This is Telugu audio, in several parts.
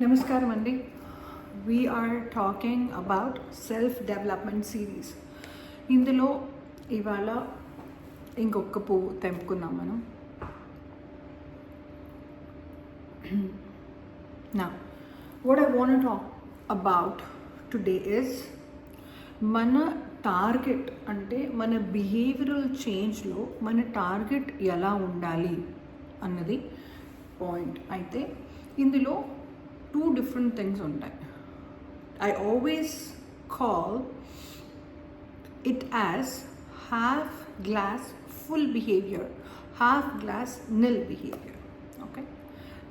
నమస్కారం అండి. We are talking about self development series. ఇందులో ఇవాళ ఇంకొక పువ్వు తెంపుకుందాం మనం. Now, what I want to talk about today is మన టార్గెట్ అంటే మన బిహేవియరల్ చేంజ్లో మన టార్గెట్ ఎలా ఉండాలి అన్నది పాయింట్. అయితే ఇందులో 2 different things ఉంటాయి. I always call it as half glass full behavior, half glass nil behavior. Okay,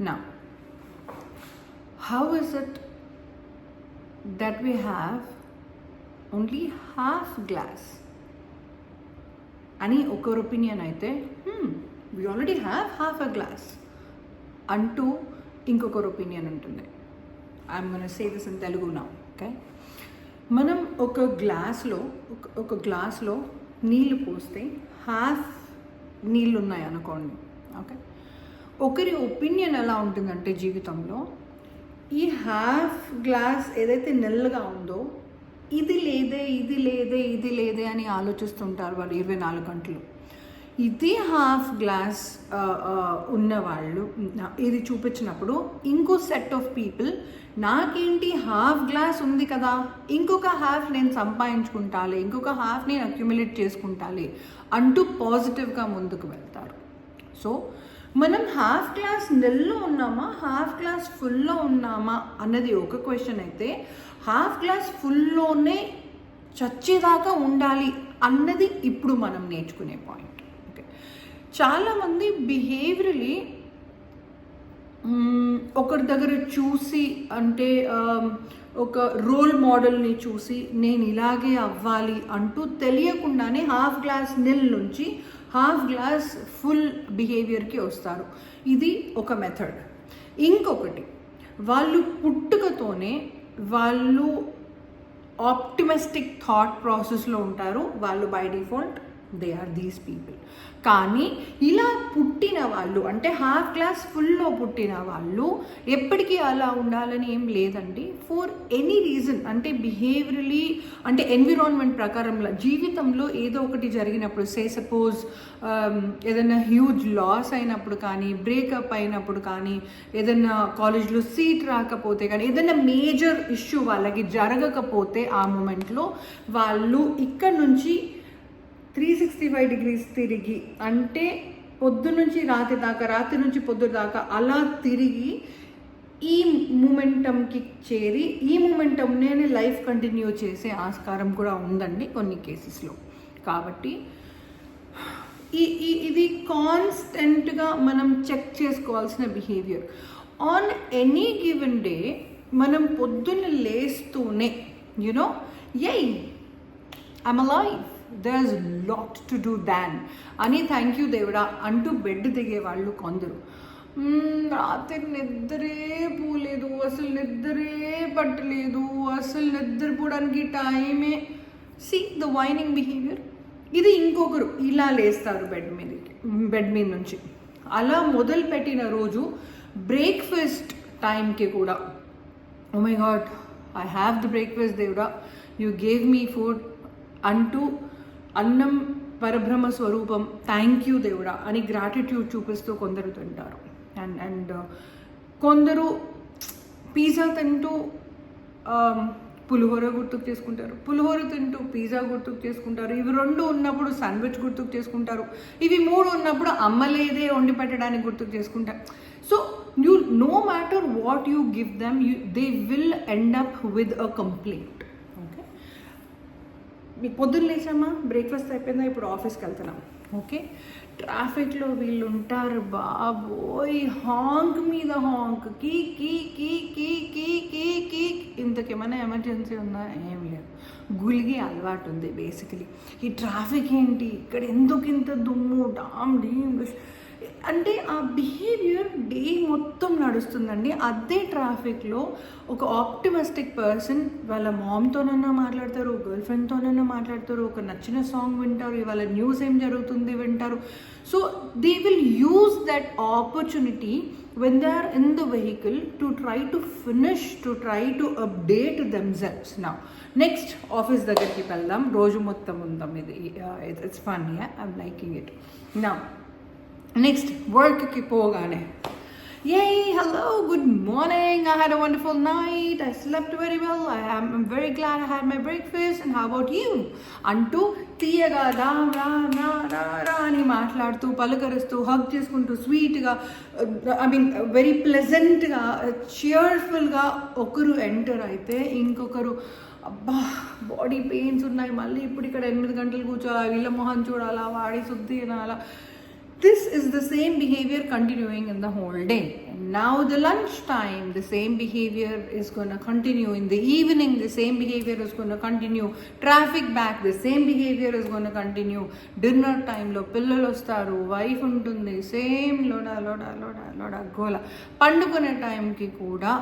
now how is it that we have only half glass అని ఒకరి ఒపీనియన్ అయితే we already have half a glass అంటూ ఇంకొకరు ఒపీనియన్ ఉంటుంది. I'm gonna say this in Telugu now. Okay, మనం ఒక గ్లాస్లో నీళ్ళు పోస్తే హాఫ్ నీళ్ళు ఉన్నాయి అనుకోండి. ఓకే, ఒకరి ఒపీనియన్ ఎలా ఉంటుందంటే జీవితంలో ఈ హాఫ్ గ్లాస్ ఏదైతే నెల్లగా ఉందో ఇది లేదే అని ఆలోచిస్తుంటారు వాళ్ళు 24 గంటలు. ఇది హాఫ్ గ్లాస్ ఉన్నవాళ్ళు ఇది చూపించినప్పుడు ఇంకో సెట్ ఆఫ్ పీపుల్ నాకేంటి హాఫ్ గ్లాస్ ఉంది కదా, ఇంకొక హాఫ్ నేను సంపాదించుకుంటాలి, ఇంకొక హాఫ్ నేను అక్యుములేట్ చేసుకుంటాలి అంటూ పాజిటివ్గా ముందుకు వెళ్తారు. సో మనం హాఫ్ గ్లాస్ నెల్లో ఉన్నామా, హాఫ్ గ్లాస్ ఫుల్లో ఉన్నామా అన్నది ఒక క్వశ్చన్ అయితే, హాఫ్ గ్లాస్ ఫుల్లోనే చచ్చేదాకా ఉండాలి అన్నది ఇప్పుడు మనం నేర్చుకునే పాయింట్. చాలామంది బిహేవియరలీ ఒకరి దగ్గర చూసి అంటే ఒక రోల్ మోడల్ని చూసి నేను ఇలాగే అవ్వాలి అంటూ తెలియకుండానే హాఫ్ గ్లాస్ నిల్ నుంచి హాఫ్ గ్లాస్ ఫుల్ బిహేవియర్కి వస్తారు. ఇది ఒక మెథడ్. ఇంకొకటి, వాళ్ళు పుట్టుకతోనే వాళ్ళు ఆప్టిమిస్టిక్ థాట్ ప్రాసెస్లో ఉంటారు. వాళ్ళు by default they are these people. కానీ ఇలా పుట్టిన వాళ్ళు అంటే హాఫ్ గ్లాస్ ఫుల్లో పుట్టిన వాళ్ళు ఎప్పటికీ అలా ఉండాలని ఏం లేదండి. ఫర్ ఎనీ రీజన్ అంటే బిహేవియరలీ అంటే ఎన్విరాన్మెంట్ ప్రకారంలో జీవితంలో ఏదో ఒకటి జరిగినప్పుడు, సపోజ్ ఏదైనా హ్యూజ్ లాస్ అయినప్పుడు కానీ, బ్రేకప్ అయినప్పుడు కానీ, ఏదైనా కాలేజ్లో సీట్ రాకపోతే కానీ, ఏదైనా మేజర్ ఇష్యూ వాళ్ళకి జరగకపోతే ఆ మూమెంట్లో వాళ్ళు ఇక్కడ నుంచి 365 degrees తిరిగి అంటే పొద్దు నుంచి రాత్రి దాకా, రాత్రి నుంచి పొద్దు దాకా అలా తిరిగి ఈ మూమెంటంకి చేరి ఈ మూమెంటంనే లైఫ్ కంటిన్యూ చేసే ఆస్కారం కూడా ఉందండి కొన్ని కేసెస్లో. కాబట్టి ఇది కాన్స్టెంట్గా మనం చెక్ చేసుకోవాల్సిన behaviour. On any given day మనం పొద్దున్న లేస్తూనే I'm alive, there's lot to do than అని థ్యాంక్ యూ దేవుడా అంటూ బెడ్ దిగే వాళ్ళు కొందరు. రాత్రి నిద్రే పోలేదు, అసలు నిద్రే పట్టలేదు, అసలు నిద్రపోవడానికి టైమే. See the whining behaviour. ఇది ఇంకొకరు ఇలా లేస్తారు బెడ్ మీద నుంచి. అలా మొదలుపెట్టిన రోజు బ్రేక్ఫాస్ట్ టైంకి కూడా oh my god I have the breakfast దేవుడా, యూ గేవ్ మీ ఫుడ్ అంటూ అన్నం పరబ్రహ్మ స్వరూపం, థ్యాంక్ యూ దేవుడా అని గ్రాటిట్యూడ్ చూపిస్తూ కొందరు తింటారు. అండ్ కొందరు పిజ్జా తింటూ పులిహోర గుర్తుకు చేసుకుంటారు, పులిహోర తింటూ పిజ్జా గుర్తుకు చేసుకుంటారు. ఇవి 2 ఉన్నప్పుడు శాండ్విచ్ గుర్తుకు చేసుకుంటారు, ఇవి 3 ఉన్నప్పుడు అమ్మలేదే వండి పెట్టడానికి గుర్తుకు చేసుకుంటారు. So no matter what you give them, they will end up with a complaint. మీకు పొద్దున్న లేచామా, బ్రేక్ఫాస్ట్ అయిపోయిందా, ఇప్పుడు ఆఫీస్కి వెళ్తున్నాం. ఓకే, ట్రాఫిక్లో వీళ్ళు ఉంటారు బాబోయ్, హాంక్ మీద హాంక్, కీ కీ కీ కీ కీ కీ కీ. ఇంతకేమైనా ఎమర్జెన్సీ ఉందా? ఏం లేదు, గులిగి అలవాటు ఉంది బేసికలీ. ఈ ట్రాఫిక్ ఏంటి, ఇక్కడ ఎందుకు ఇంత దుమ్ము, డామ్ డీమ్, అంటే ఆ బిహేవియర్ డే మొత్తం నడుస్తుందండి. అదే ట్రాఫిక్లో ఒక ఆప్టిమిస్టిక్ పర్సన్ వాళ్ళ మామ్తోనన్నా మాట్లాడతారు, గర్ల్ ఫ్రెండ్తోనన్నా మాట్లాడతారు, ఒక నచ్చిన సాంగ్ వింటారు, ఇవాళ న్యూస్ ఏం జరుగుతుంది వింటారు. So they will use that opportunity when they are in the vehicle to try to finish, to try to update themselves. Now next, office దగ్గరికి వెళ్దాం. రోజు మొత్తం ఉందాం. ఇది it's fun, yeah, I'm liking it. Now next, workకి పోగానే, yay, hello, good morning, I had a wonderful night, I slept very well, I'm very glad I had my breakfast, and how about you? అంటూ తీయగా రా రా రా రా రా అని మాట్లాడుతూ పలకరిస్తూ హగ్ చేసుకుంటూ స్వీట్గా, ఐ మీన్ వెరీ ప్లెజెంట్గా చియర్ఫుల్గా ఒకరు ఎంటర్ అయితే ఇంకొకరు అబ్బా బాడీ పెయిన్స్ ఉన్నాయి, మళ్ళీ ఇప్పుడు ఇక్కడ 8 గంటలు కూర్చోాలా, వీళ్ళ మొహం చూడాలా, వాడి శుద్ధి అనాలా. This is the same behavior continuing in the whole day. Now the lunch time, the same behavior is going to continue. In the evening, the same behavior is going to continue. Traffic back, the same behavior is going to continue. Dinner time lo pillalu vastaru, wife untundi, same loda loda loda loda gola. Pandukone time ki kuda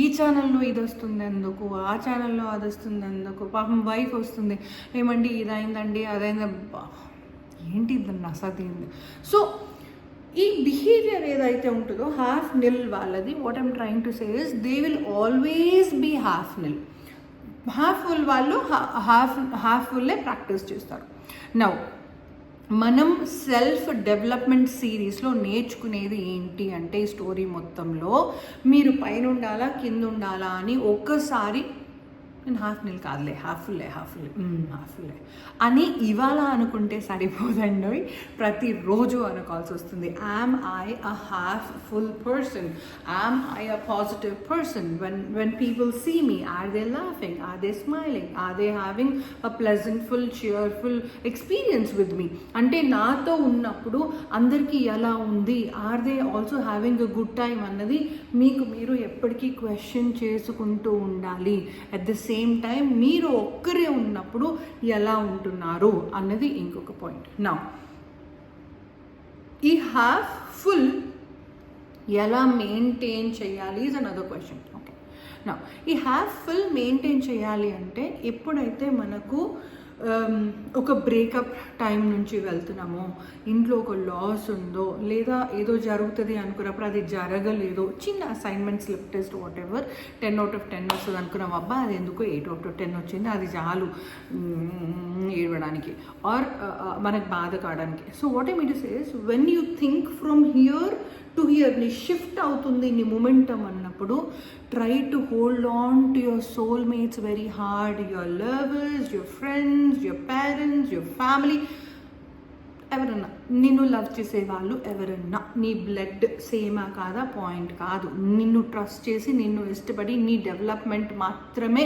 ఈ ఛానల్లో ఇది వస్తుంది ఎందుకు, ఆ ఛానల్లో అది వస్తుంది ఎందుకు, పాపం వైఫ్ వస్తుంది, ఏమండి ఇదైందండి అదైంది, ఏంటి దాన్ని అసదింది. సో ఈ బిహేవియర్ ఏదైతే ఉంటుందో హాఫ్ నిల్ వాళ్ళది, what I'm trying to say is they will always be half nil. Half full వాళ్ళు హాఫ్ ఫుల్లే ప్రాక్టీస్ చేస్తారు. నౌ మనం సెల్ఫ్ డెవలప్మెంట్ సిరీస్లో నేర్చుకునేది ఏంటి అంటే, ఈ స్టోరీ మొత్తంలో మీరు పైన ఉండాలా కింద ఉండాలా అని ఒక్కసారి నేను హాఫ్ నిల్ కాదులే, హాఫ్ ఫుల్లే అని ఇవాళ అనుకుంటే సరిపోదండి, ప్రతిరోజు అనుకోవాల్సి వస్తుంది. Am I a half full person, am I a positive person? when people see me, are they laughing, are they smiling, are they having a pleasantful cheerful experience with me? అంటే నాతో ఉన్నప్పుడు అందరికీ ఎలా ఉంది, are they also having a good time అన్నది మీకు మీరు ఎప్పటికీ క్వశ్చన్ చేసుకుంటూ ఉండాలి. అట్ ద సేమ్ టైం మీరు ఒక్కరే ఉన్నప్పుడు ఎలా ఉంటున్నారు అన్నది ఇంకొక పాయింట్. నా ఈ హాఫ్ ఫుల్ ఎలా మెయింటైన్ చేయాలి ఇస్ అనదర్ క్వశ్చన్. ఓకే, నా ఈ హాఫ్ ఫుల్ మెయింటైన్ చేయాలి అంటే ఎప్పుడైతే మనకు ఒక బ్రేకప్ టైం నుంచి వెళ్తున్నామో, ఇంట్లో ఒక లాస్ ఉందో, లేదా ఏదో జరుగుతుంది అనుకున్నప్పుడు అది జరగలేదో, చిన్న assignment slip test what ever 10 out of 10 వస్తుంది అనుకున్నాం, అబ్బా అది ఎందుకో 8 out of 10 వచ్చింది, అది చాలు ఏడవడానికి ఆర్ మనకు బాధ కావడానికి. So what I mean to say is when you think from here to hear, నీ షిఫ్ట్ అవుతుంది నీ మొమెంటం అన్నప్పుడు, try to hold on to your soulmates very hard, your lovers, your friends, your parents, your family, ఎవరన్నా నిన్ను లవ్ చేసే వాళ్ళు ఎవరన్నా, నీ బ్లడ్ సేమా కాదా పాయింట్ కాదు, నిన్ను ట్రస్ట్ చేసి నిన్ను ఇష్టపడి నీ డెవలప్మెంట్ మాత్రమే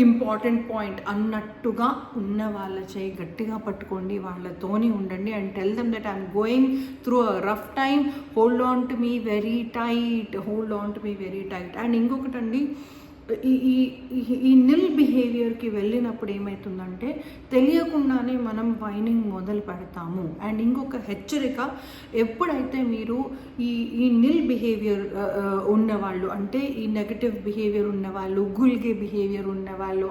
ఇంపార్టెంట్ పాయింట్ అన్నట్టుగా ఉన్న వాళ్ళ చేయి గట్టిగా పట్టుకోండి, వాళ్ళతోని ఉండండి. And tell them that I'm going through a rough time, hold on to me very tight, hold on to me very tight. And ఇంకొకటండి, ఈ నిల్ బిహేవియర్కి వెళ్ళినప్పుడు ఏమవుతుందంటే తెలియకుండానే మనం వైనింగ్ మొదలు పెడతాము. అండ్ ఇంకొక హెచ్చరిక, ఎప్పుడైతే మీరు ఈ నిల్ బిహేవియర్ ఉన్నవాళ్ళు, అంటే ఈ నెగటివ్ బిహేవియర్ ఉన్నవాళ్ళు, గుల్గే బిహేవియర్ ఉన్నవాళ్ళు,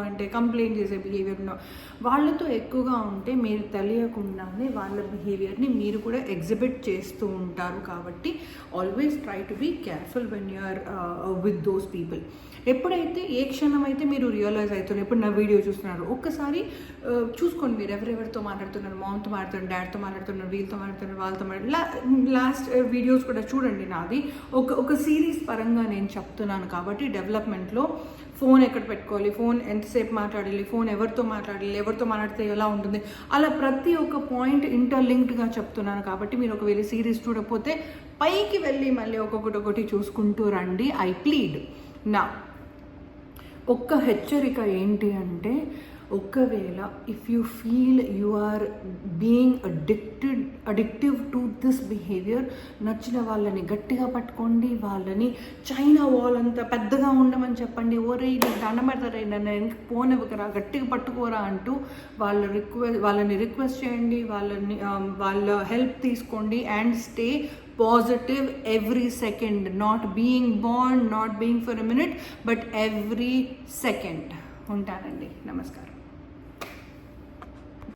అంటే కంప్లైంట్ చేసే బిహేవియర్ ఉన్న వాళ్ళతో ఎక్కువగా ఉంటే మీరు తెలియకుండానే వాళ్ళ బిహేవియర్ని మీరు కూడా ఎగ్జిబిట్ చేస్తూ ఉంటారు. కాబట్టి always try to be careful when you are with those people. ఎప్పుడైతే ఏ క్షణం అయితే మీరు రియలైజ్ అవుతున్నారు, ఎప్పుడు నా వీడియో చూస్తున్నారు, ఒక్కసారి చూసుకోండి మీరు ఎవరెవరితో మాట్లాడుతున్నారు, మామ్తో మాట్లాడుతున్నారు, డాడ్తో మాట్లాడుతున్నారు, వీళ్ళతో మాట్లాడుతున్నారు, వాళ్ళతో లాస్ట్ వీడియోస్ కూడా చూడండి. నాది ఒక సిరీస్ పరంగా నేను చెప్తున్నాను కాబట్టి డెవలప్మెంట్లో ఫోన్ ఎక్కడ పెట్టుకోవాలి, ఫోన్ ఎంతసేపు మాట్లాడాలి, ఫోన్ ఎవరితో మాట్లాడాలి, ఎవరితో మాట్లాడితే ఎలా ఉంటుంది, అలా ప్రతి ఒక్క పాయింట్ ఇంటర్లింక్డ్గా చెప్తున్నాను. కాబట్టి మీరు ఒకవేళ సిరీస్ చూడకపోతే పైకి వెళ్ళి మళ్ళీ ఒక్కొక్కటి చూసుకుంటూ రండి. I plead. నా ఒక్క హెచ్చరిక ఏంటి అంటే, ఒకవేళ if you feel you are being addictive to this behaviour, నచ్చిన వాళ్ళని గట్టిగా పట్టుకోండి, వాళ్ళని చైనా వాల్ అంత పెద్దగా ఉండమని చెప్పండి, ఓరే నీకు దండం పెడతారా, నన్ను పోనివ్వకరా, గట్టిగా పట్టుకోరా అంటూ వాళ్ళని రిక్వెస్ట్ చేయండి, వాళ్ళ హెల్ప్ తీసుకోండి and stay positive every second, not being born, not being for a minute, but every second. ఉంటానండి. నమస్కారం.